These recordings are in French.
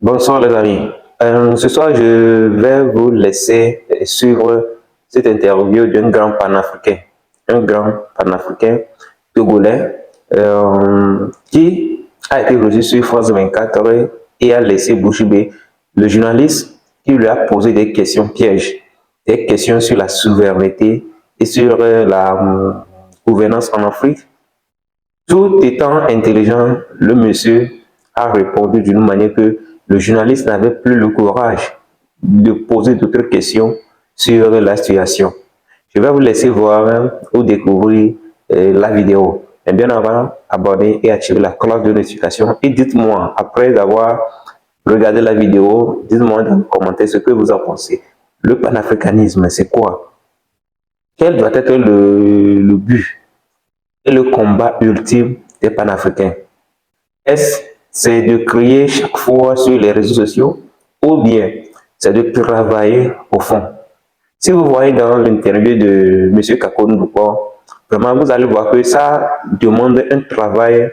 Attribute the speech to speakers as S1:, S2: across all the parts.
S1: Bonsoir les amis. Ce soir, je vais vous laisser suivre cette interview d'un grand panafricain, un grand panafricain togolais qui a été reçu sur France 24 et a laissé bouche bée le journaliste qui lui a posé des questions pièges, des questions sur la souveraineté et sur la gouvernance en Afrique. Tout étant intelligent, le monsieur a répondu d'une manière que le journaliste n'avait plus le courage de poser d'autres questions sur la situation. Je vais vous laisser voir ou découvrir la vidéo. Mais bien avant, abonnez et activez la cloche de notification. Et dites-moi, après avoir regardé la vidéo, dites-moi dans les commentaires ce que vous en pensez. Le panafricanisme, c'est quoi? Quel doit être le but et le combat ultime des panafricains? Est-ce c'est de crier chaque fois sur les réseaux sociaux ou bien c'est de travailler au fond? Si vous voyez dans l'interview de M. Kakonou Dupont, vraiment vous allez voir que ça demande un travail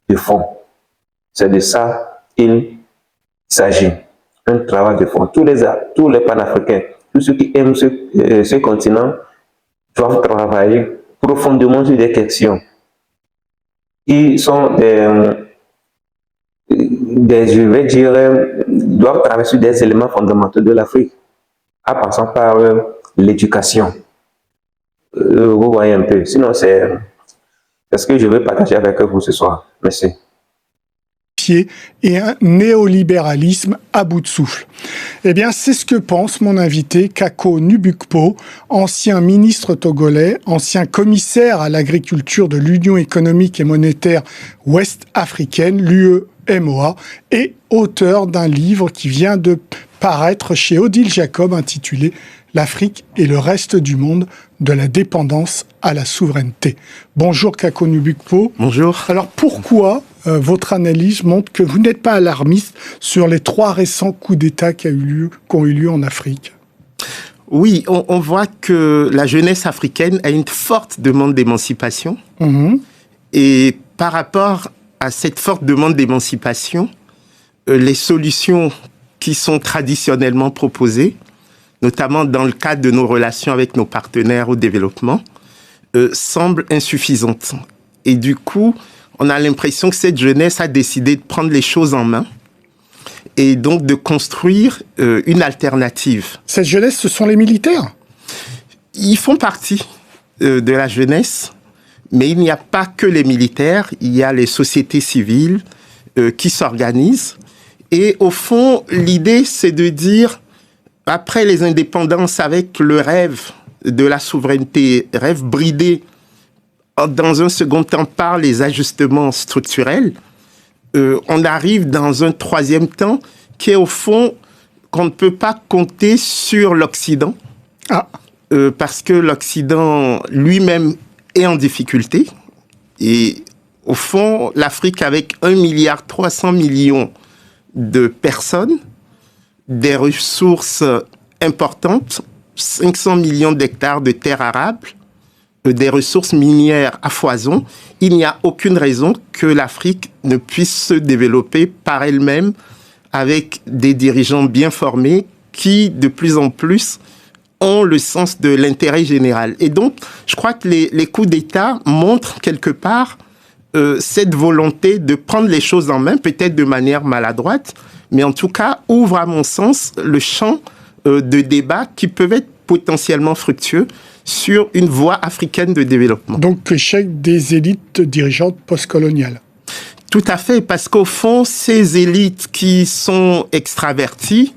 S1: de fond. C'est de ça qu'il s'agit. Un travail de fond. Tous les panafricains, tous ceux qui aiment ce continent doivent travailler profondément sur des questions qui sont je vais dire, doivent travailler sur des éléments fondamentaux de l'Afrique, en passant par l'éducation. Vous voyez un peu. Sinon, c'est ce que je veux partager avec vous ce soir. Merci.
S2: Et un néolibéralisme à bout de souffle. Eh bien, c'est ce que pense mon invité, Kako Nubukpo, ancien ministre togolais, ancien commissaire à l'agriculture de l'Union économique et monétaire ouest-africaine, l'UEMOA, et auteur d'un livre qui vient de paraître chez Odile Jacob intitulé « L'Afrique et le reste du monde, de la dépendance à la souveraineté ». Bonjour Kako Nubukpo.
S3: Bonjour.
S2: Alors pourquoi votre analyse montre que vous n'êtes pas alarmiste sur les 3 récents coups d'État qui ont eu lieu en Afrique?
S3: Oui, on voit que la jeunesse africaine a une forte demande d'émancipation. Et par rapport à cette forte demande d'émancipation, les solutions qui sont traditionnellement proposées, notamment dans le cadre de nos relations avec nos partenaires au développement, semblent insuffisantes. Et du coup, on a l'impression que cette jeunesse a décidé de prendre les choses en main et donc de construire une alternative.
S2: Cette jeunesse, ce sont les militaires?
S3: Ils font partie de la jeunesse, mais il n'y a pas que les militaires, il y a les sociétés civiles qui s'organisent. Et au fond, l'idée, c'est de dire, après les indépendances avec le rêve de la souveraineté, rêve bridé dans un second temps par les ajustements structurels, on arrive dans un troisième temps qui est au fond qu'on ne peut pas compter sur l'Occident, parce que l'Occident lui-même est en difficulté. Et au fond, l'Afrique avec 1,3 milliard de personnes, des ressources importantes, 500 millions d'hectares de terres arables, des ressources minières à foison, il n'y a aucune raison que l'Afrique ne puisse se développer par elle-même avec des dirigeants bien formés qui, de plus en plus, ont le sens de l'intérêt général. Et donc, je crois que les coups d'État montrent quelque part cette volonté de prendre les choses en main, peut-être de manière maladroite, mais en tout cas, ouvre à mon sens le champ de débats qui peuvent être potentiellement fructueux sur une voie africaine de développement.
S2: Donc l'échec des élites dirigeantes postcoloniales.
S3: Tout à fait, parce qu'au fond, ces élites qui sont extraverties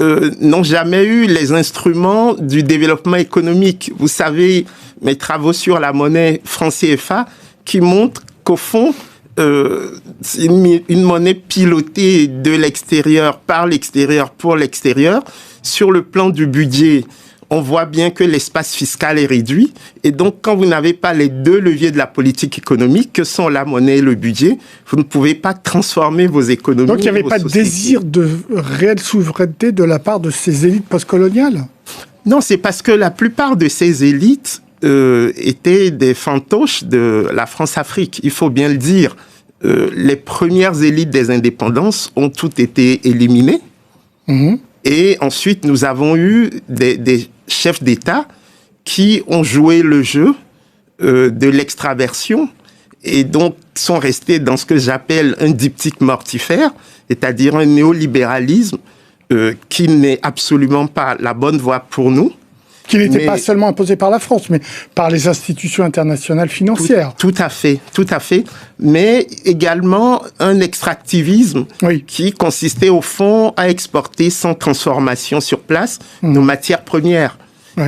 S3: n'ont jamais eu les instruments du développement économique. Vous savez, mes travaux sur la monnaie franc CFA qui montrent qu'au fond, c'est une monnaie pilotée de l'extérieur, par l'extérieur, pour l'extérieur. Sur le plan du budget, on voit bien que l'espace fiscal est réduit. Et donc, quand vous n'avez pas les 2 leviers de la politique économique, que sont la monnaie et le budget, vous ne pouvez pas transformer vos économies.
S2: Donc, il n'y avait pas de désir de réelle souveraineté de la part de ces élites postcoloniales?
S3: Non, c'est parce que la plupart de ces élites étaient des fantoches de la France-Afrique. Il faut bien le dire. les premières élites des indépendances ont toutes été éliminées. Et ensuite, nous avons eu des chefs d'État qui ont joué le jeu de l'extraversion et donc sont restés dans ce que j'appelle un diptyque mortifère, c'est-à-dire un néolibéralisme qui n'est absolument pas la bonne voie pour nous.
S2: Qui n'était pas seulement imposé par la France, mais par les institutions internationales financières.
S3: Tout à fait. Mais également un extractivisme qui consistait au fond à exporter sans transformation sur place nos matières premières.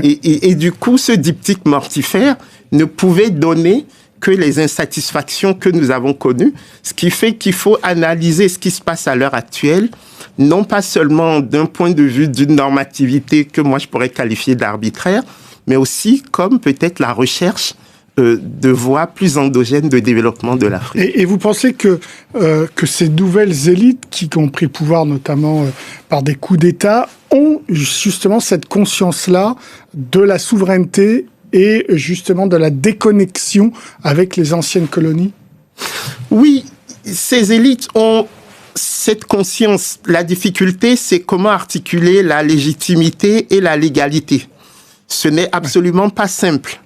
S3: Et du coup, ce diptyque mortifère ne pouvait donner que les insatisfactions que nous avons connues, ce qui fait qu'il faut analyser ce qui se passe à l'heure actuelle, non pas seulement d'un point de vue d'une normativité que moi je pourrais qualifier d'arbitraire, mais aussi comme peut-être la recherche de voies plus endogènes de développement de l'Afrique.
S2: Et vous pensez que ces nouvelles élites qui ont pris le pouvoir, notamment par des coups d'État, ont justement cette conscience-là de la souveraineté et justement de la déconnexion avec les anciennes colonies?
S3: Oui, ces élites ont cette conscience. La difficulté, c'est comment articuler la légitimité et la légalité. Ce n'est absolument pas simple.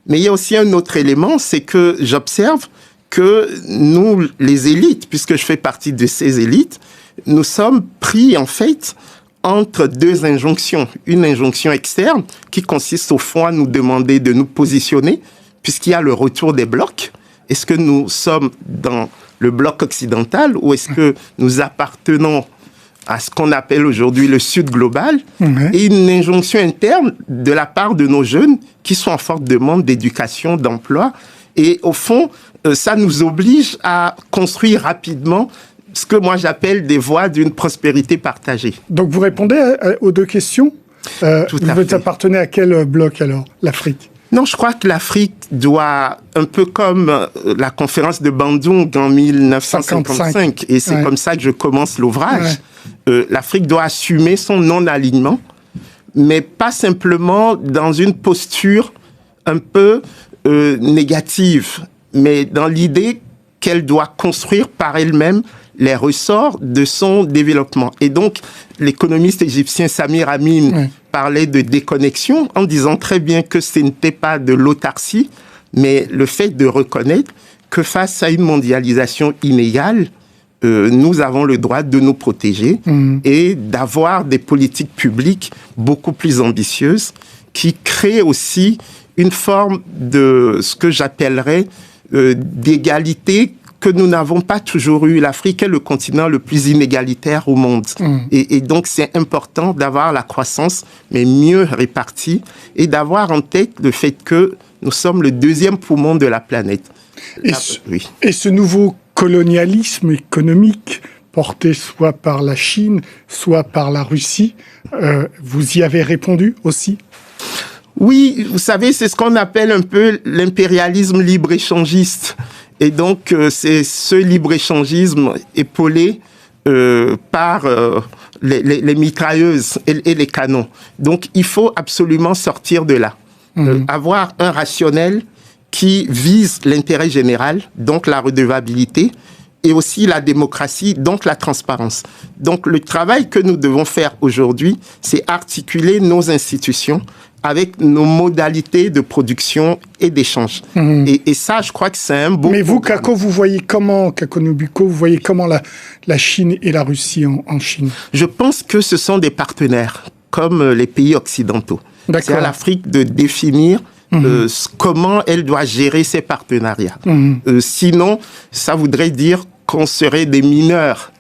S3: Mais il y a aussi un autre élément, c'est que j'observe que nous, les élites, puisque je fais partie de ces élites, nous sommes pris en fait entre deux injonctions. Une injonction externe qui consiste au fond à nous demander de nous positionner, puisqu'il y a le retour des blocs. Est-ce que nous sommes dans le bloc occidental ou est-ce que nous appartenons à ce qu'on appelle aujourd'hui le Sud global, et une injonction interne de la part de nos jeunes qui sont en forte demande d'éducation, d'emploi. Et au fond, ça nous oblige à construire rapidement ce que moi j'appelle des voies d'une prospérité partagée.
S2: Donc vous répondez aux deux questions. Vous appartenez à quel bloc alors, l'Afrique?
S3: Non, je crois que l'Afrique doit, un peu comme la conférence de Bandung en 1955, et c'est comme ça que je commence l'ouvrage, l'Afrique doit assumer son non-alignement, mais pas simplement dans une posture un peu négative, mais dans l'idée qu'elle doit construire par elle-même les ressorts de son développement. Et donc, l'économiste égyptien Samir Amin parlait de déconnexion en disant très bien que ce n'était pas de l'autarcie, mais le fait de reconnaître que face à une mondialisation inégale, nous avons le droit de nous protéger et d'avoir des politiques publiques beaucoup plus ambitieuses qui créent aussi une forme de ce que j'appellerais d'égalité que nous n'avons pas toujours eu. L'Afrique est le continent le plus inégalitaire au monde. Et donc, c'est important d'avoir la croissance, mais mieux répartie, et d'avoir en tête le fait que nous sommes le deuxième poumon de la planète.
S2: Et ce nouveau colonialisme économique porté soit par la Chine, soit par la Russie, vous y avez répondu aussi ?
S3: Oui, vous savez, c'est ce qu'on appelle un peu l'impérialisme libre-échangiste. Et donc, c'est ce libre-échangisme épaulé par les mitrailleuses et les canons. Donc, il faut absolument sortir de là. Avoir un rationnel qui vise l'intérêt général, donc la redevabilité, et aussi la démocratie, donc la transparence. Donc, le travail que nous devons faire aujourd'hui, c'est articuler nos institutions avec nos modalités de production et d'échange. Et ça, je crois que c'est un beau
S2: Mais vous,
S3: programme.
S2: Kako, vous voyez comment, Kako Nubuko, vous voyez comment la Chine et la Russie en Chine?
S3: Je pense que ce sont des partenaires, comme les pays occidentaux. C'est à l'Afrique de définir comment elle doit gérer ses partenariats. Sinon, ça voudrait dire qu'on serait des mineurs.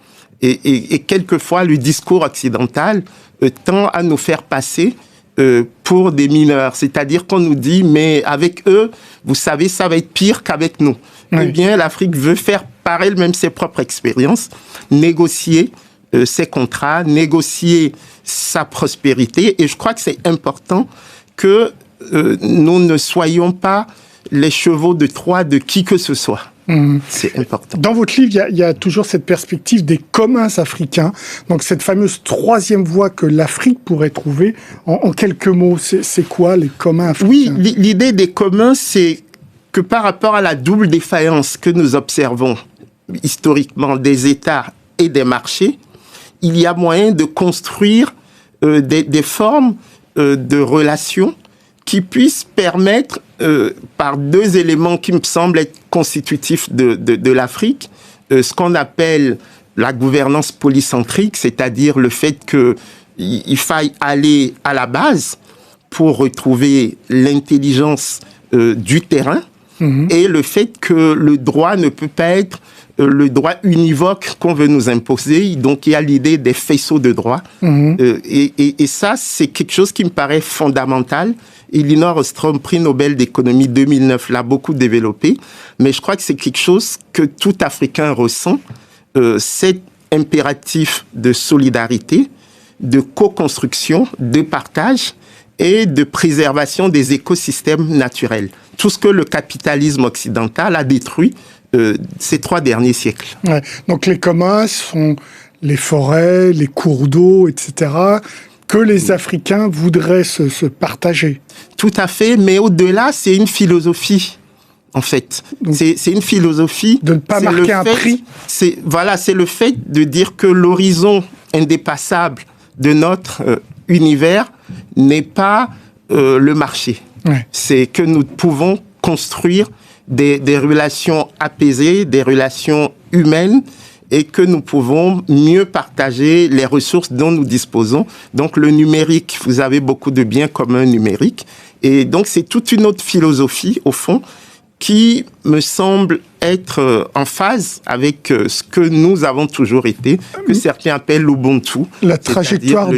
S3: Et quelquefois, le discours occidental tend à nous faire passer pour des mineurs. C'est-à-dire qu'on nous dit, mais avec eux, vous savez, ça va être pire qu'avec nous. Eh bien, l'Afrique veut faire par elle-même ses propres expériences, négocier ses contrats, négocier sa prospérité. Et je crois que c'est important que nous ne soyons pas les chevaux de Troie de qui que ce soit. C'est important.
S2: Dans votre livre, il y a toujours cette perspective des communs africains. Donc, cette fameuse troisième voie que l'Afrique pourrait trouver. En quelques mots, c'est quoi les communs africains?
S3: Oui, l'idée des communs, c'est que par rapport à la double défaillance que nous observons, historiquement des États et des marchés, il y a moyen de construire des formes de relations qui puissent permettre, par deux éléments qui me semblent être constitutifs de l'Afrique, ce qu'on appelle la gouvernance polycentrique, c'est-à-dire le fait qu'il faille aller à la base pour retrouver l'intelligence du terrain, et le fait que le droit ne peut pas être le droit univoque qu'on veut nous imposer. Donc, il y a l'idée des faisceaux de droit. Et ça, c'est quelque chose qui me paraît fondamental. Elinor Ostrom, prix Nobel d'économie 2009, l'a beaucoup développé. Mais je crois que c'est quelque chose que tout Africain ressent. Cet impératif de solidarité, de co-construction, de partage et de préservation des écosystèmes naturels. Tout ce que le capitalisme occidental a détruit ces 3 derniers siècles.
S2: Ouais. Donc les communs sont les forêts, les cours d'eau, etc., que les Africains voudraient se partager.
S3: Tout à fait, mais au-delà, c'est une philosophie, en fait. C'est une philosophie...
S2: De ne pas marquer un prix.
S3: C'est le fait de dire que l'horizon indépassable de notre univers n'est pas le marché. Ouais. C'est que nous pouvons construire des relations apaisées, des relations humaines, et que nous pouvons mieux partager les ressources dont nous disposons. Donc le numérique, vous avez beaucoup de biens communs numériques, et donc c'est toute une autre philosophie, au fond, qui me semble être en phase avec ce que nous avons toujours été, que certains appellent l'Ubuntu,
S2: la trajectoire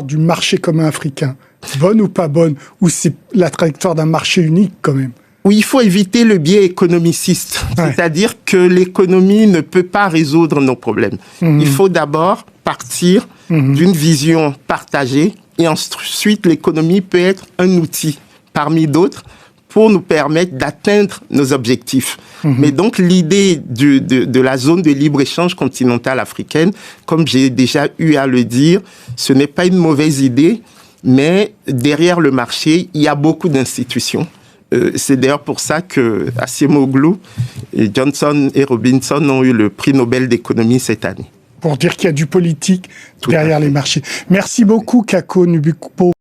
S2: du marché commun africain. Bonne ou pas bonne? Ou c'est la trajectoire d'un marché unique quand même?
S3: Oui, il faut éviter le biais économiciste. Ouais. C'est-à-dire que l'économie ne peut pas résoudre nos problèmes. Il faut d'abord partir d'une vision partagée et ensuite l'économie peut être un outil parmi d'autres pour nous permettre d'atteindre nos objectifs. Mais donc l'idée de la zone de libre-échange continentale africaine, comme j'ai déjà eu à le dire, ce n'est pas une mauvaise idée, mais derrière le marché, il y a beaucoup d'institutions. C'est d'ailleurs pour ça que Acemoglu, Johnson et Robinson ont eu le prix Nobel d'économie cette année.
S2: Pour dire qu'il y a du politique derrière les marchés. Merci beaucoup, Kako Nubukpo.